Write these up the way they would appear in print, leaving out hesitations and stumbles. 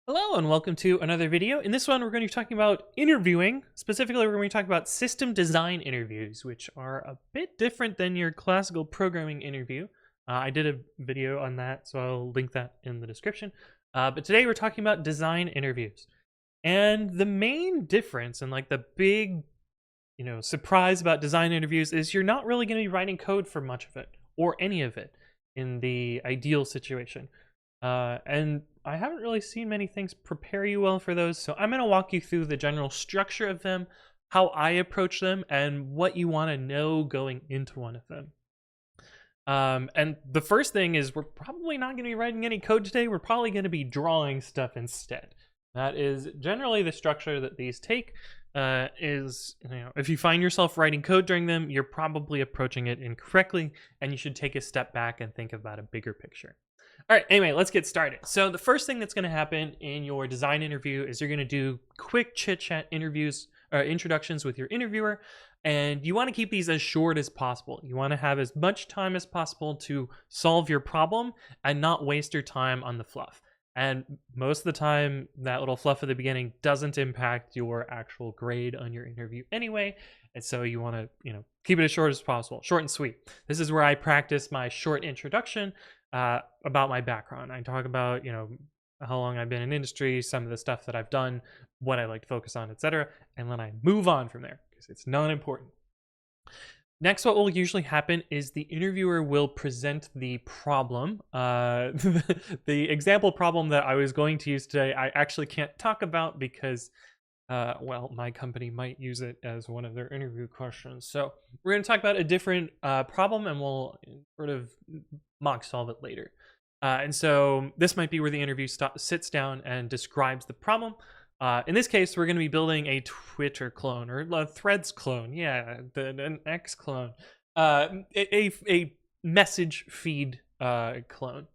Hello and welcome to another video. In this one, we're going to be talking about interviewing. Specifically, we're going to be talking about system design interviews, which are a bit different than your classical programming interview. I did a video on that, so I'll link that in the description. But today we're talking about design interviews. And the main difference and like the big, surprise about design interviews is you're not really going to be writing code for much of it or any of it in the ideal situation. And I haven't really seen many things prepare you well for those, so I'm going to walk you through the general structure of them, how I approach them, and what you want to know going into one of them. And the first thing is we're probably not going to be writing any code today. We're probably going to be drawing stuff instead. That is generally the structure that these take. If you find yourself writing code during them, you're probably approaching it incorrectly, and you should take a step back and think about a bigger picture. All right, anyway, let's get started. So the first thing that's going to happen in your design interview is you're going to do quick chit-chat introductions with your interviewer, and you want to keep these as short as possible. You want to have as much time as possible to solve your problem and not waste your time on the fluff. And most of the time, that little fluff at the beginning doesn't impact your actual grade on your interview anyway. And so you want to, keep it as short as possible, short and sweet. This is where I practice my short introduction about my background. I talk about, how long I've been in industry, some of the stuff that I've done, what I like to focus on, etc. And then I move on from there because it's not important. Next, what will usually happen is the interviewer will present the problem. The example problem that I was going to use today, I actually can't talk about because, my company might use it as one of their interview questions. So we're going to talk about a different problem, and we'll sort of mock solve it later. And so this might be where the interview sits down and describes the problem. In this case, we're going to be building a Twitter clone or a Threads clone. Yeah, an X clone. A message feed clone.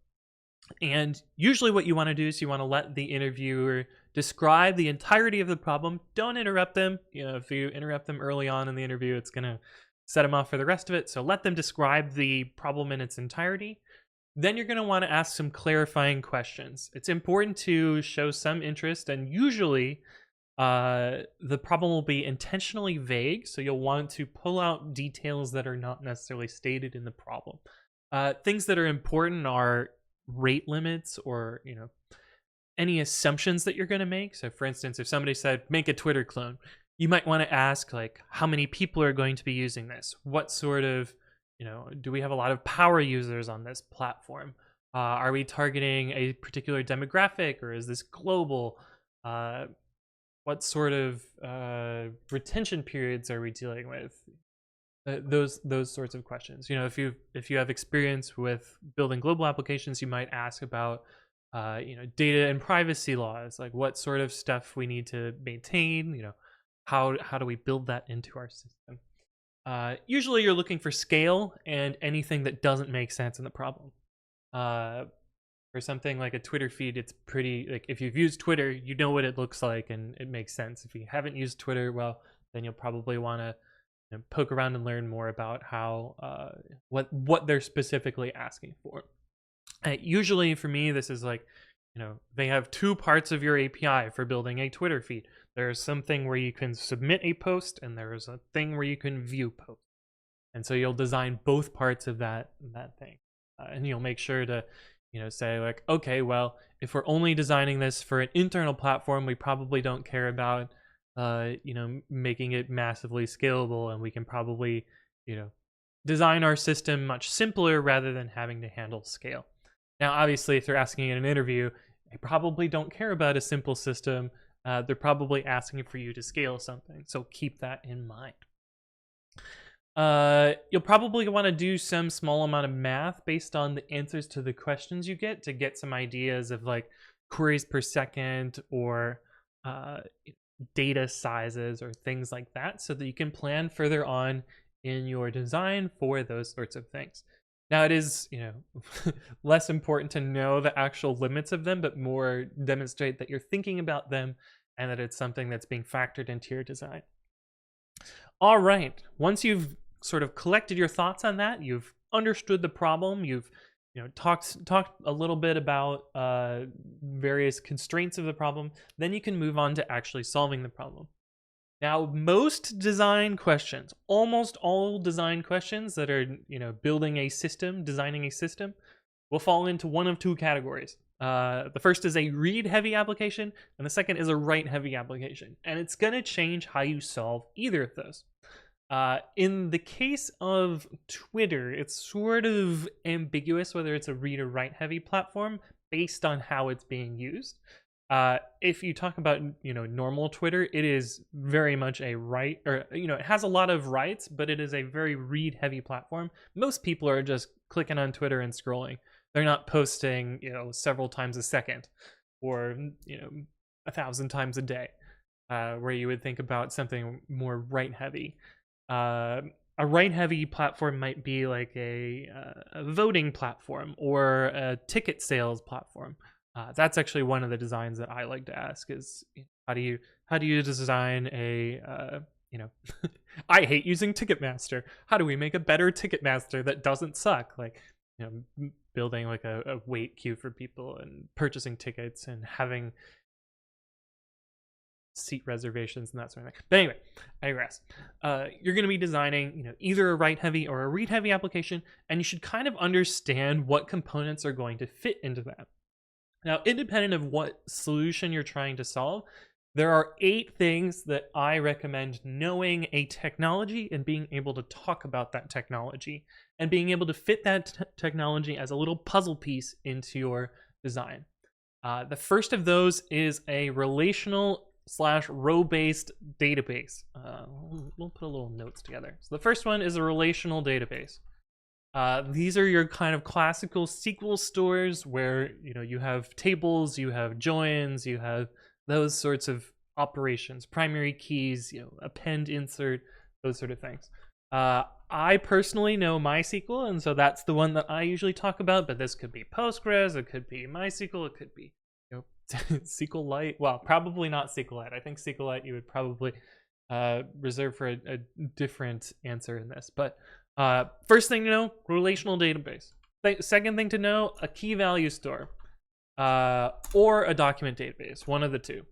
And usually what you want to do is you want to let the interviewer describe the entirety of the problem. Don't interrupt them. If you interrupt them early on in the interview, it's going to set them off for the rest of it. So let them describe the problem in its entirety. Then you're going to want to ask some clarifying questions. It's important to show some interest, and usually the problem will be intentionally vague, so you'll want to pull out details that are not necessarily stated in the problem. Things that are important are rate limits or any assumptions that you're going to make. So for instance, if somebody said make a Twitter clone, you might want to ask like how many people are going to be using this, what sort of do we have a lot of power users on this platform? Are we targeting a particular demographic, or is this global? What sort of retention periods are we dealing with? Those sorts of questions. If you have experience with building global applications, you might ask about data and privacy laws, like what sort of stuff we need to maintain. How do we build that into our system? Usually you're looking for scale and anything that doesn't make sense in the problem. For something like a Twitter feed, it's pretty, like if you've used Twitter, you know what it looks like and it makes sense. If you haven't used Twitter, well, then you'll probably want to poke around and learn more about how, what they're specifically asking for. Usually for me, this is like, they have two parts of your API for building a Twitter feed. There's something where you can submit a post, and there's a thing where you can view posts. And so you'll design both parts of that thing. And you'll make sure to, say like, okay, well, if we're only designing this for an internal platform, we probably don't care about, making it massively scalable, and we can probably, design our system much simpler rather than having to handle scale. Now, obviously, if they're asking in an interview, they probably don't care about a simple system. They're probably asking for you to scale something, so keep that in mind. You'll probably want to do some small amount of math based on the answers to the questions you get to get some ideas of like queries per second or data sizes or things like that, so that you can plan further on in your design for those sorts of things. Now it is, less important to know the actual limits of them, but more demonstrate that you're thinking about them and that it's something that's being factored into your design. All right, once you've sort of collected your thoughts on that, you've understood the problem, you've talk a little bit about various constraints of the problem. Then you can move on to actually solving the problem. Now, most design questions, almost all design questions that are, building a system, designing a system, will fall into one of two categories. The first is a read-heavy application, and the second is a write-heavy application. And it's going to change how you solve either of those. In the case of Twitter, it's sort of ambiguous whether it's a read or write-heavy platform based on how it's being used. If you talk about, normal Twitter, it is very much a write, or, it has a lot of writes, but it is a very read-heavy platform. Most people are just clicking on Twitter and scrolling. They're not posting, several times a second or, 1,000 times a day, where you would think about something more write-heavy. A write-heavy platform might be like a voting platform or a ticket sales platform. That's actually one of the designs that I like to ask is, how do you design a I hate using Ticketmaster. How do we make a better Ticketmaster that doesn't suck? Like, building like a wait queue for people and purchasing tickets and having seat reservations and that sort of thing. But anyway, I digress. You're going to be designing, either a write-heavy or a read-heavy application, and you should kind of understand what components are going to fit into that. Now, independent of what solution you're trying to solve, there are 8 things that I recommend knowing a technology and being able to talk about that technology and being able to fit that technology as a little puzzle piece into your design. The first of those is a relational / row-based database. We'll put a little notes together. So the first one is a relational database. These are your kind of classical SQL stores where, you have tables, you have joins, you have those sorts of operations, primary keys, append, insert, those sort of things. I personally know MySQL, and so that's the one that I usually talk about, but this could be Postgres, it could be MySQL, it could be, SQLite. Well, probably not SQLite. I think SQLite you would probably reserve for a different answer in this. But first thing to know, relational database. Second thing to know, a key value store or a document database, one of the two.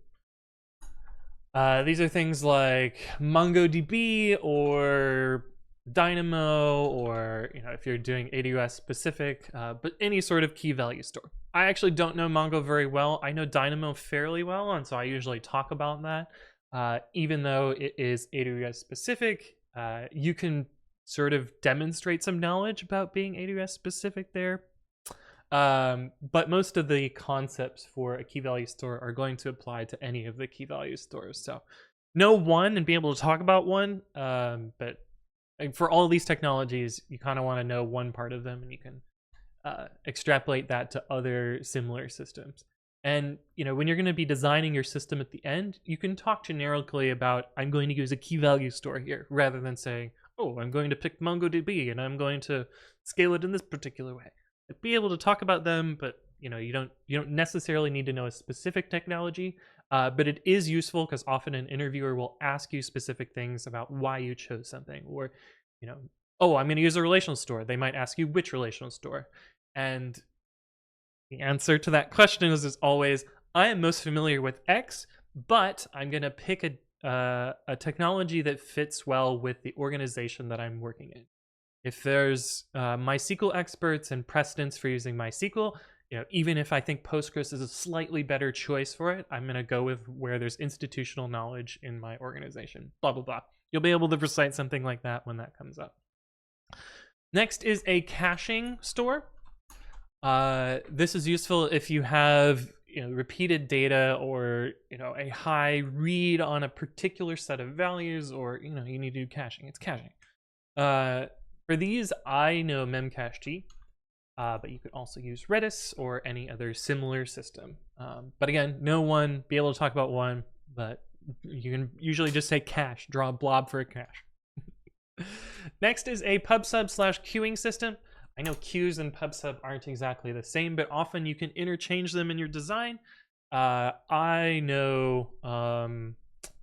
These are things like MongoDB or Dynamo, or if you're doing AWS specific, but any sort of key value store. I actually don't know Mongo very well. I know Dynamo fairly well, and so I usually talk about that. Even though it is AWS specific, you can sort of demonstrate some knowledge about being AWS specific there. But most of the concepts for a key value store are going to apply to any of the key value stores. So know one and be able to talk about one, but for all these technologies, you kind of want to know one part of them, and you can extrapolate that to other similar systems. And when you're going to be designing your system at the end, you can talk generically about, I'm going to use a key value store here, rather than saying, oh, I'm going to pick MongoDB and I'm going to scale it in this particular way. Be able to talk about them, but you don't necessarily need to know a specific technology, but it is useful because often an interviewer will ask you specific things about why you chose something, or oh, I'm going to use a relational store. They might ask you which relational store, and the answer to that question is always, I am most familiar with X, but I'm going to pick a technology that fits well with the organization that I'm working in. If there's MySQL experts and precedents for using MySQL, even if I think Postgres is a slightly better choice for it, I'm going to go with where there's institutional knowledge in my organization, blah, blah, blah. You'll be able to recite something like that when that comes up. Next is a caching store. This is useful if you have repeated data, or a high read on a particular set of values, or you need to do caching. It's caching. For these, I know Memcached, but you could also use Redis or any other similar system. But again, know one, be able to talk about one, but you can usually just say cache, draw a blob for a cache. Next is a PubSub / queuing system. I know queues and PubSub aren't exactly the same, but often you can interchange them in your design. I know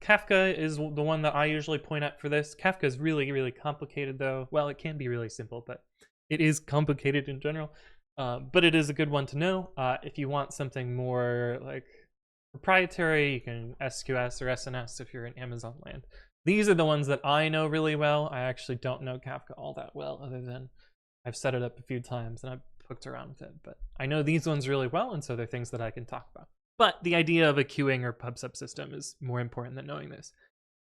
Kafka is the one that I usually point at for this. Kafka is really, really complicated though. Well, it can be really simple, but it is complicated in general. But it is a good one to know. If you want something more like proprietary, you can SQS or SNS if you're in Amazon land. These are the ones that I know really well. I actually don't know Kafka all that well, other than I've set it up a few times and I've poked around with it. But I know these ones really well, and so they're things that I can talk about. But the idea of a queuing or pub/sub system is more important than knowing this.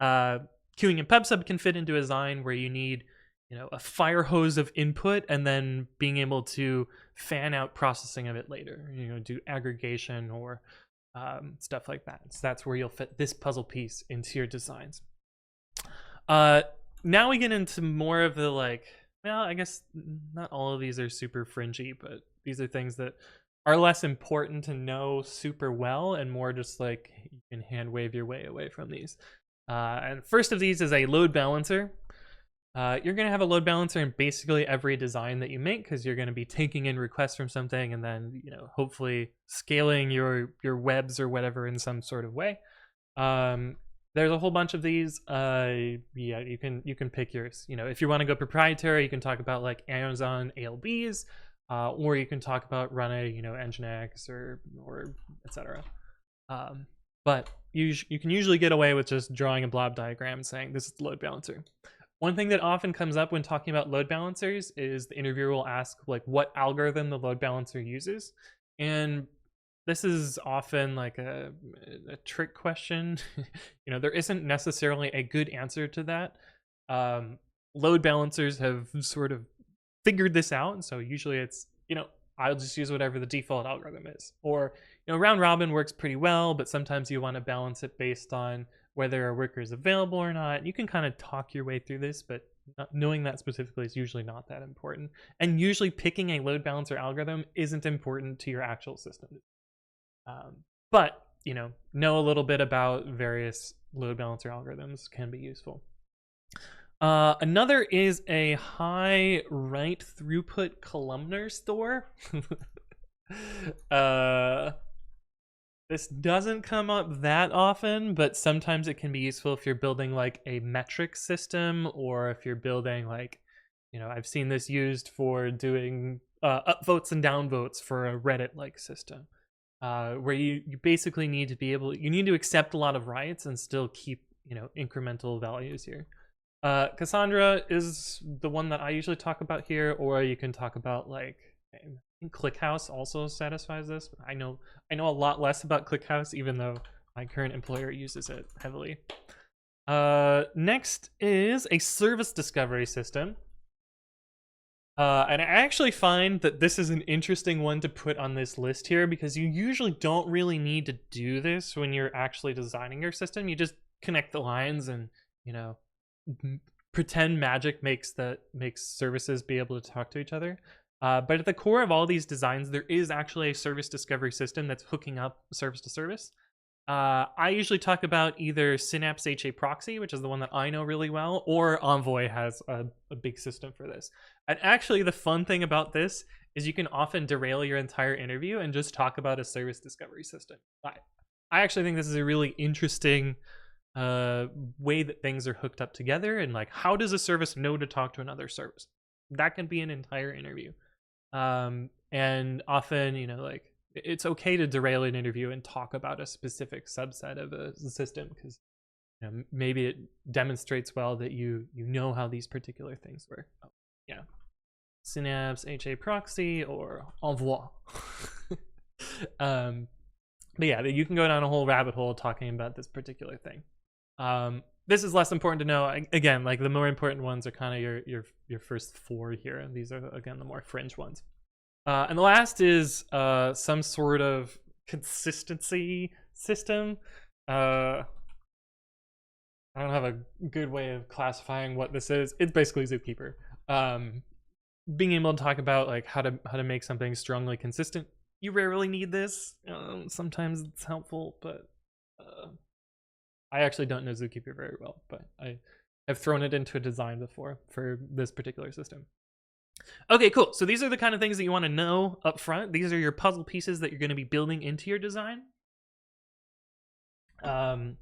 Queuing and pub/sub can fit into a design where you need, a fire hose of input and then being able to fan out processing of it later. Do aggregation or stuff like that. So that's where you'll fit this puzzle piece into your designs. Now we get into more of the well, I guess not all of these are super fringy, but these are things that are less important to know super well and more just like you can hand wave your way away from these. And first of these is a load balancer. You're going to have a load balancer in basically every design that you make, because you're going to be taking in requests from something and then hopefully scaling your webs or whatever in some sort of way. There's a whole bunch of these. Yeah, you can pick yours. If you want to go proprietary, you can talk about like Amazon ALBs, or you can talk about running Nginx or etc. But you can usually get away with just drawing a blob diagram and saying this is the load balancer. One thing that often comes up when talking about load balancers is the interviewer will ask like what algorithm the load balancer uses, and this is often like a trick question. There isn't necessarily a good answer to that. Load balancers have sort of figured this out, and so usually it's I'll just use whatever the default algorithm is. Or round robin works pretty well, but sometimes you want to balance it based on whether a worker is available or not. You can kind of talk your way through this, but knowing that specifically is usually not that important. And usually picking a load balancer algorithm isn't important to your actual system. But know a little bit about various load balancer algorithms can be useful. Another is a high write throughput columnar store. This doesn't come up that often, but sometimes it can be useful if you're building like a metric system, or if you're building like, I've seen this used for doing upvotes and downvotes for a Reddit-like system, where you basically need to accept a lot of writes and still keep incremental values here. Cassandra is the one that I usually talk about here, or you can talk about like ClickHouse also satisfies this. I know a lot less about ClickHouse, even though my current employer uses it heavily. Next is a service discovery system. And I actually find that this is an interesting one to put on this list here, because you usually don't really need to do this when you're actually designing your system. You just connect the lines and pretend magic makes services be able to talk to each other. But at the core of all these designs, there is actually a service discovery system that's hooking up service to service. I usually talk about either Synapse HA Proxy, which is the one that I know really well, or Envoy has a big system for this. And actually, the fun thing about this is you can often derail your entire interview and just talk about a service discovery system. I actually think this is a really interesting way that things are hooked up together, and like, how does a service know to talk to another service? That can be an entire interview. And often, like, it's okay to derail an interview and talk about a specific subset of a system, because maybe it demonstrates well that you know how these particular things work. Oh, yeah, Synapse HA Proxy or Envoy. But yeah, you can go down a whole rabbit hole talking about this particular thing. This is less important to know. Again, like, the more important ones are kind of your first four here, and these are again the more fringe ones. And the last is some sort of consistency system. I don't have a good way of classifying what this is. It's basically Zookeeper. Being able to talk about like how to make something strongly consistent. You rarely need this. Sometimes it's helpful, but I actually don't know Zookeeper very well, but I have thrown it into a design before for this particular system. Okay, cool. So these are the kind of things that you want to know up front. These are your puzzle pieces that you're going to be building into your design. And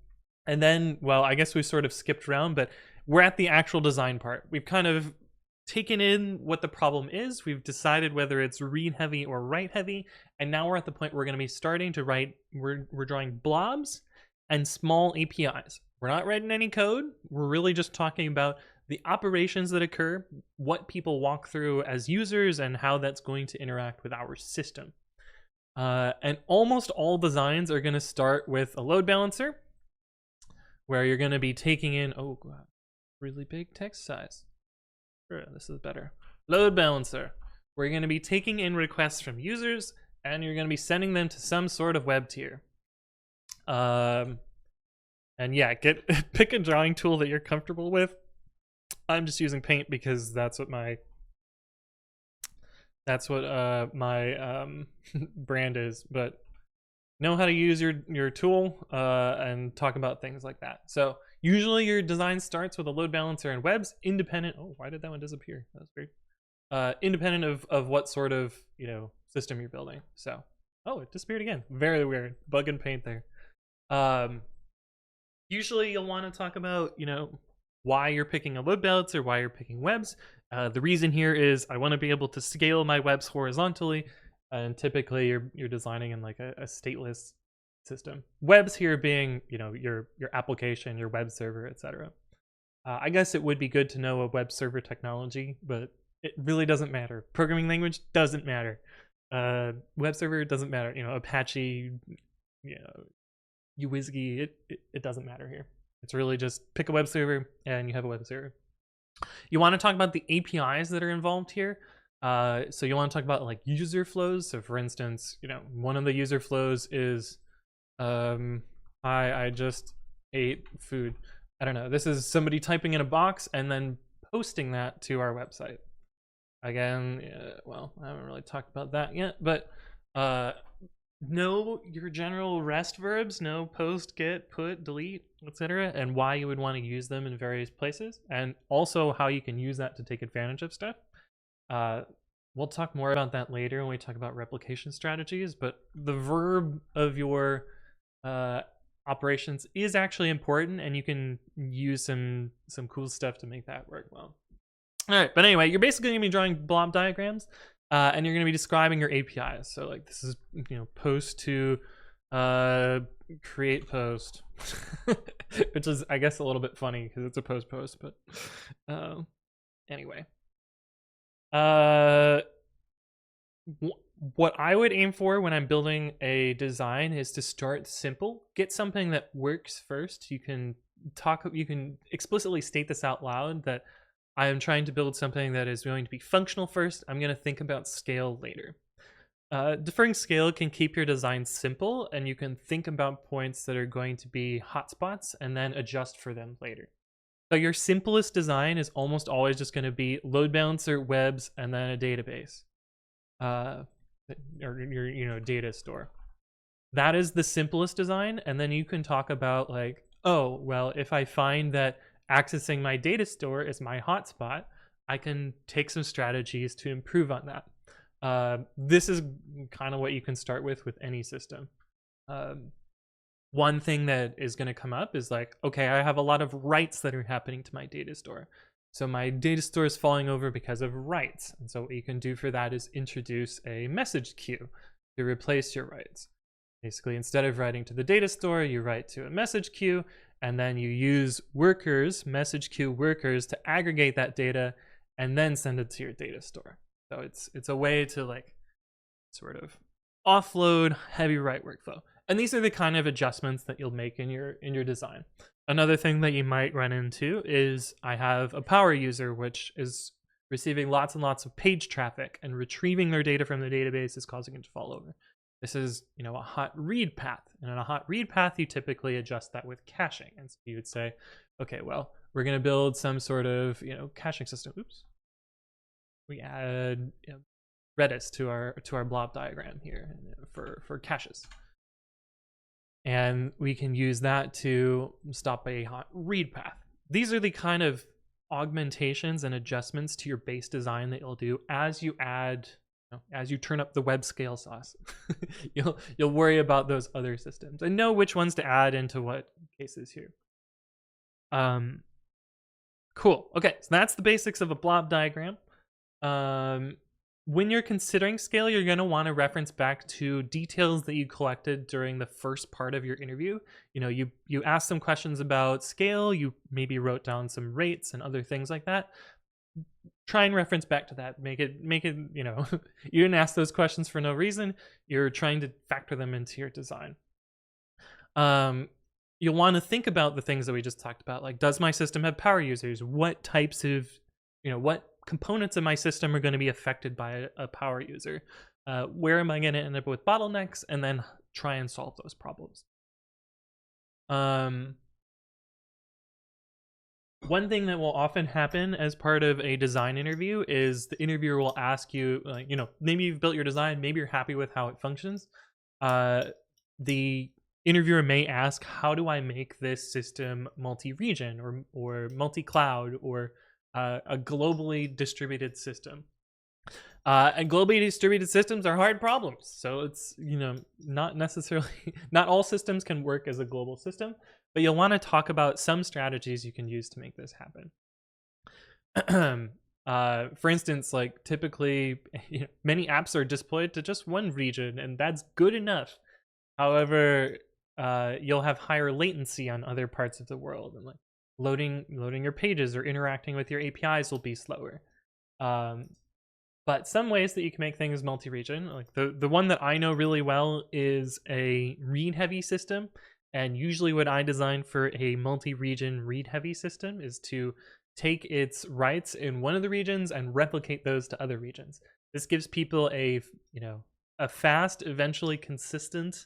then, well, I guess we sort of skipped around, but we're at the actual design part. We've kind of taken in what the problem is. We've decided whether it's read heavy or write heavy, and now we're at the point where we're going to be starting to write. We're drawing blobs and small APIs. We're not writing any code. We're really just talking about the operations that occur, what people walk through as users, and how that's going to interact with our system. And almost all designs are going to start with a load balancer, where you're going to be taking in, oh god, really big text size. Sure, this is better. Load balancer, where you're going to be taking in requests from users, and you're going to be sending them to some sort of web tier. And yeah, pick a drawing tool that you're comfortable with. I'm just using Paint because that's what my brand is, but know how to use your tool and talk about things like that. So usually your design starts with a load balancer and webs independent. Oh, why did that one disappear? That was weird. Independent of what sort of system you're building. So it disappeared again. Very weird. Bug in Paint there. Usually you'll want to talk about why you're picking a load balancer, why you're picking webs. The reason here is I want to be able to scale my webs horizontally, and typically you're designing in like a stateless system. Webs here being your application, your web server, etc. I guess it would be good to know a web server technology, but it really doesn't matter. Programming language doesn't matter. Web server doesn't matter. Apache, UWSGI, it doesn't matter here. It's really just pick a web server and you have a web server. You want to talk about the APIs that are involved here. So you want to talk about like user flows. So for instance, one of the user flows is, hi, I just ate food. I don't know. This is somebody typing in a box and then posting that to our website. Again, well, I haven't really talked about that yet, but know your general REST verbs, know post, get, put, delete, etc., and why you would want to use them in various places, and also how you can use that to take advantage of stuff. We'll talk more about that later when we talk about replication strategies, but the verb of your operations is actually important, and you can use some cool stuff to make that work well. All right, but anyway, you're basically going to be drawing blob diagrams. And you're going to be describing your APIs. So like this is, post to create post, which is, I guess, a little bit funny because it's a post, but anyway. What I would aim for when I'm building a design is to start simple, get something that works first. You can explicitly state this out loud that I am trying to build something that is going to be functional first. I'm going to think about scale later. Deferring scale can keep your design simple, and you can think about points that are going to be hotspots and then adjust for them later. So your simplest design is almost always just going to be load balancer, webs, and then a database, or your data store. That is the simplest design, and then you can talk about like, oh, well, if I find that accessing my data store is my hotspot, I can take some strategies to improve on that. This is kind of what you can start with any system. One thing that is going to come up is like, okay, I have a lot of writes that are happening to my data store. So my data store is falling over because of writes. And so what you can do for that is introduce a message queue to replace your writes. Basically, instead of writing to the data store, you write to a message queue, and then you use workers, message queue workers, to aggregate that data and then send it to your data store. So it's a way to like sort of offload heavy write workflow. And these are the kind of adjustments that you'll make in your design. Another thing that you might run into is I have a power user which is receiving lots and lots of page traffic, and retrieving their data from the database is causing it to fall over. This is, a hot read path. And in a hot read path, you typically adjust that with caching. And so you would say, okay, well, we're going to build some sort of, caching system. Oops. We add Redis to our blob diagram here for caches. And we can use that to stop a hot read path. These are the kind of augmentations and adjustments to your base design that you'll do as you add, as you turn up the web scale sauce. you'll worry about those other systems and know which ones to add into what cases here. Cool. Okay, so that's the basics of a blob diagram. When you're considering scale, you're going to want to reference back to details that you collected during the first part of your interview. You asked some questions about scale, you maybe wrote down some rates and other things like that. Try and reference back to that. Make it, you didn't ask those questions for no reason. You're trying to factor them into your design. You'll want to think about the things that we just talked about, like, does my system have power users? What types of, what components of my system are going to be affected by a power user? Where am I going to end up with bottlenecks? And then try and solve those problems. One thing that will often happen as part of a design interview is the interviewer will ask you, maybe you've built your design, maybe you're happy with how it functions. The interviewer may ask, how do I make this system multi-region or multi-cloud or a globally distributed system? And globally distributed systems are hard problems. So it's, not necessarily, not all systems can work as a global system, but you'll want to talk about some strategies you can use to make this happen. For instance, like typically, many apps are deployed to just one region, and that's good enough. However, you'll have higher latency on other parts of the world, and like loading your pages or interacting with your APIs will be slower. But some ways that you can make things multi-region, like the one that I know really well is a read-heavy system. And usually what I design for a multi-region read-heavy system is to take its writes in one of the regions and replicate those to other regions. This gives people a fast, eventually consistent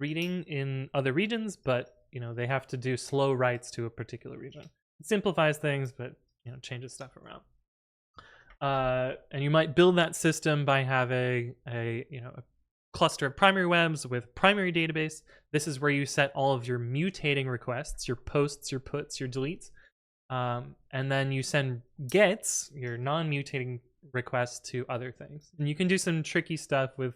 reading in other regions, but they have to do slow writes to a particular region. It simplifies things, but changes stuff around. And you might build that system by having a cluster of primary webs with primary database. This is where you set all of your mutating requests, your posts, your puts, your deletes. And then you send gets, your non-mutating requests, to other things. And you can do some tricky stuff with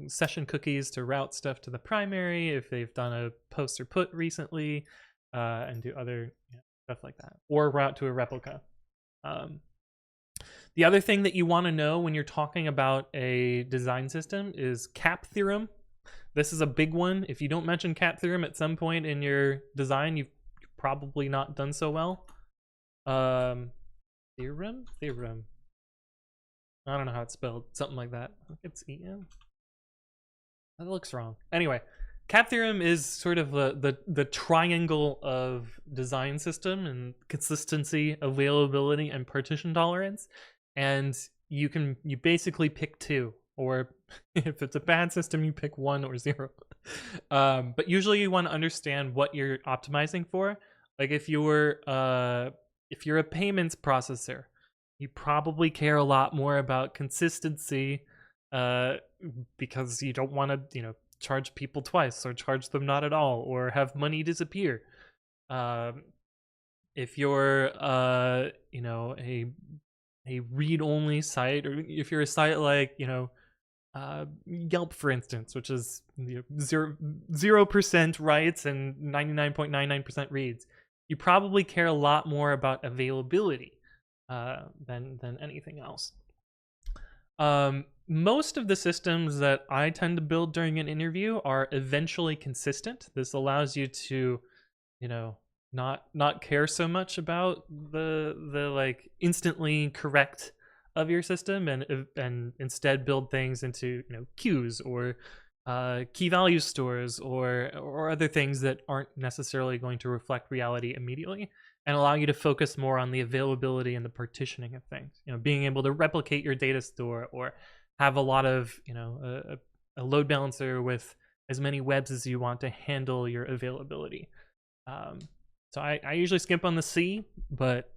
session cookies to route stuff to the primary if they've done a post or put recently, and do other stuff like that, or route to a replica. The other thing that you want to know when you're talking about a design system is CAP theorem. This is a big one. If you don't mention CAP theorem at some point in your design, you've probably not done so well. Theorem? I don't know how it's spelled. Something like that. I think it's EM. That looks wrong. Anyway, CAP theorem is sort of the triangle of design system and consistency, availability, and partition tolerance. And you basically pick two, or if it's a bad system, you pick 1 or 0. But usually you want to understand what you're optimizing for. Like if you're a payments processor, you probably care a lot more about consistency, because you don't want to, charge people twice or charge them not at all or have money disappear. If you're, a read-only site, or if you're a site like, Yelp, for instance, which is 0% writes and 99.99% reads, you probably care a lot more about availability than anything else. Most of the systems that I tend to build during an interview are eventually consistent. This allows you to, not care so much about the like instantly correct of your system, and instead build things into queues or key value stores or other things that aren't necessarily going to reflect reality immediately, and allow you to focus more on the availability and the partitioning of things. Being able to replicate your data store, or have a lot of a load balancer with as many webs as you want to handle your availability. So I usually skip on the C, but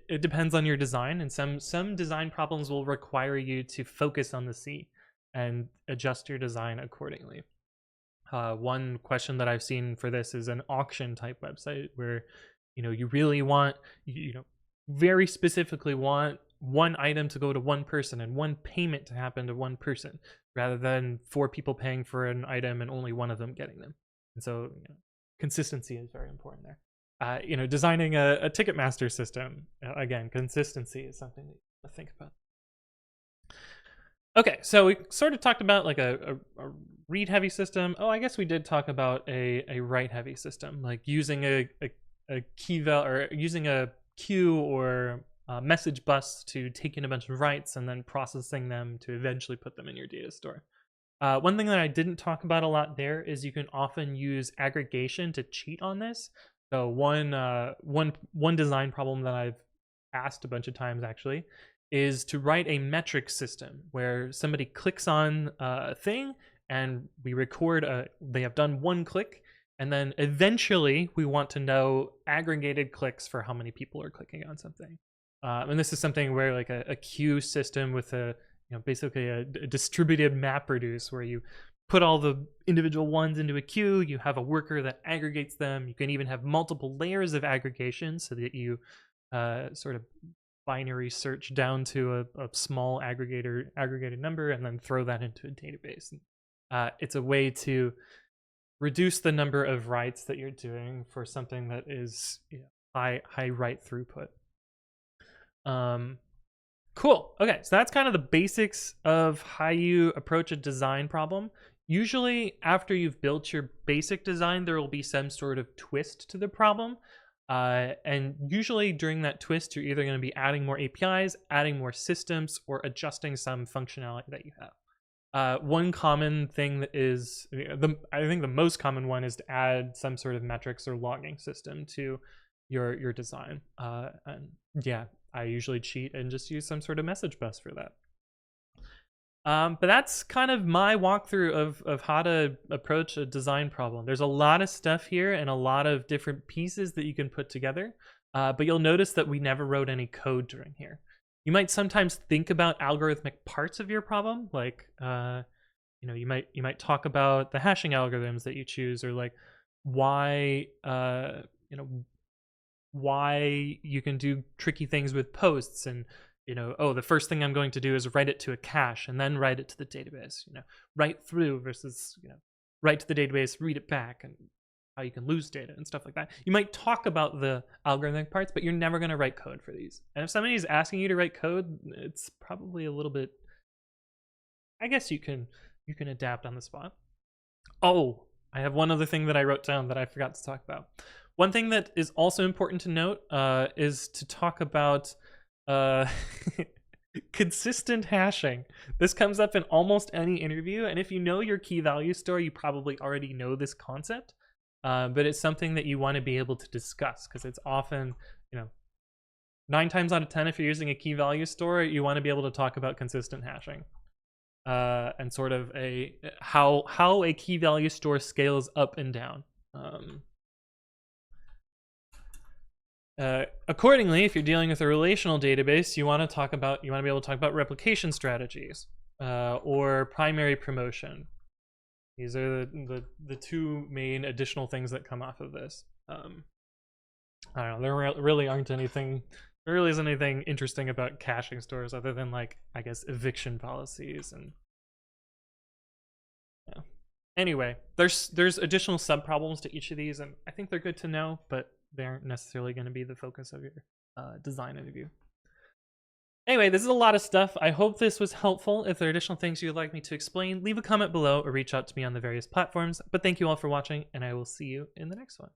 it depends on your design, and some design problems will require you to focus on the C and adjust your design accordingly. One question that I've seen for this is an auction type website where you really want, very specifically want one item to go to one person and one payment to happen to one person, rather than 4 people paying for an item and only one of them getting them. And so consistency is very important there. designing a Ticketmaster system. Again, consistency is something that you have to think about. Okay, so we sort of talked about like a read-heavy system. Oh, I guess we did talk about a write-heavy system, like using a key value or using a queue or a message bus to take in a bunch of writes and then processing them to eventually put them in your data store. One thing that I didn't talk about a lot there is you can often use aggregation to cheat on this. So one design problem that I've asked a bunch of times actually is to write a metric system where somebody clicks on a thing and we record they have done one click, and then eventually we want to know aggregated clicks for how many people are clicking on something. And this is something where like a queue system with basically a distributed MapReduce where you put all the individual ones into a queue, you have a worker that aggregates them. You can even have multiple layers of aggregation so that you sort of binary search down to a small aggregated number and then throw that into a database. It's a way to reduce the number of writes that you're doing for something that is high write throughput. Cool. Okay, so that's kind of the basics of how you approach a design problem. Usually after you've built your basic design, there will be some sort of twist to the problem. And usually during that twist, you're either going to be adding more APIs, adding more systems, or adjusting some functionality that you have. One common thing that is, I think the most common one is to add some sort of metrics or logging system to your design. And yeah, I usually cheat and just use some sort of message bus for that. But that's kind of my walkthrough of how to approach a design problem. There's a lot of stuff here and a lot of different pieces that you can put together. But you'll notice that we never wrote any code during here. You might sometimes think about algorithmic parts of your problem, like you might talk about the hashing algorithms that you choose, or like why why you can do tricky things with posts, and the first thing I'm going to do is write it to a cache and then write it to the database. Write through versus write to the database, read it back, and how you can lose data and stuff like that. You might talk about the algorithmic parts, but you're never going to write code for these. And if somebody's asking you to write code, it's probably a little bit, I guess you can adapt on the spot. Oh, I have one other thing that I wrote down that I forgot to talk about. One thing that is also important to note is to talk about consistent hashing. This comes up in almost any interview, and if you know your key value store, you probably already know this concept, but it's something that you want to be able to discuss, because it's often, 9 times out of 10, if you're using a key value store, you want to be able to talk about consistent hashing. And sort of how a key value store scales up and down. Accordingly, if you're dealing with a relational database, you want to be able to talk about replication strategies or primary promotion. These are the two main additional things that come off of this. I don't know. There really isn't anything interesting about caching stores other than, like, I guess, eviction policies and. Yeah. Anyway, there's additional subproblems to each of these, and I think they're good to know, but they aren't necessarily going to be the focus of your design interview. Anyway, this is a lot of stuff. I hope this was helpful. If there are additional things you'd like me to explain, leave a comment below or reach out to me on the various platforms. But thank you all for watching, and I will see you in the next one.